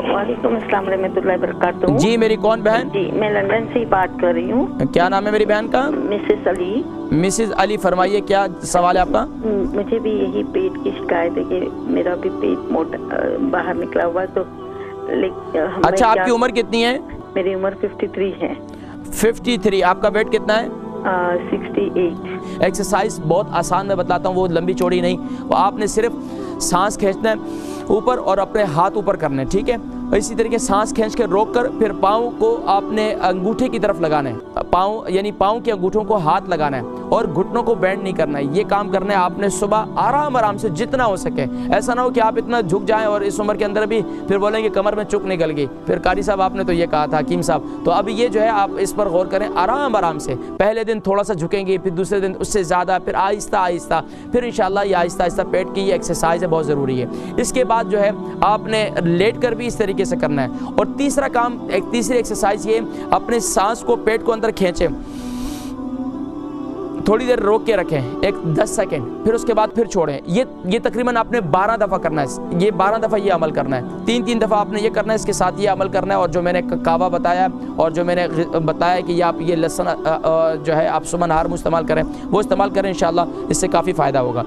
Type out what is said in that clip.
वालेकुम अस्सलाम रहमतुल्लाहि बरकातहू। जी मेरी कौन बहन? जी मैं लंदन से ही बात कर रही हूँ। क्या नाम है मेरी बहन का? मिसेस अली। मिसेस अली, फरमाइए क्या सवाल है आपका? मुझे भी यही पेट की शिकायत है कि मेरा भी पेट मोटा बाहर निकला हुआ, तो अच्छा, आपकी उम्र कितनी है? मेरी उम्र 53 है। 53। आपका वेट कितना है? 68। एक्सरसाइज बहुत आसान मैं बताता हूँ, वो लंबी चौड़ी नहीं, वो आपने सिर्फ सांस खींचना है ऊपर और अपने हाथ ऊपर करने, ठीक है। इसी तरीके सांस खींच के रोक कर फिर पाँव को आपने अंगूठे की तरफ लगाना है, पाँव यानी पाँव के अंगूठों को हाथ लगाना है और घुटनों को बेंड नहीं करना है। ये काम करना है आपने सुबह आराम आराम से जितना हो सके। ऐसा ना हो कि आप इतना झुक जाएं और इस उम्र के अंदर भी फिर बोलेंगे कमर में चुक निकल गई, फिर कारी साहब आपने तो ये कहा था, हकीम साहब। तो अब ये जो है आप इस पर गौर करें, आराम आराम से। पहले दिन थोड़ा सा झुकेंगे, फिर दूसरे दिन उससे ज़्यादा, फिर आहिस्ता आहिस्ता, फिर इंशाल्लाह ये आहिस्ता आहिस्ता पेट की ये एक्सरसाइज है, बहुत ज़रूरी है। इसके बाद जो है आपने लेट कर भी इस तरीके से करना है। और तीसरा काम, एक तीसरी एक्सरसाइज ये, अपने सांस को पेट को अंदर खींचें, थोड़ी देर रोक के रखें, 10 सेकेंड, फिर उसके बाद फिर छोड़ें। ये तकरीबन आपने 12 दफ़ा करना है। ये 12 दफ़ा ये अमल करना है, 3-3 दफ़ा आपने ये करना है, इसके साथ ये अमल करना है। और जो मैंने कावा बताया और जो मैंने बताया कि आप ये लहसुन जो है आप सुबह नहार में इस्तेमाल करें, वो इस्तेमाल करें, इंशाल्लाह इससे काफ़ी फ़ायदा होगा।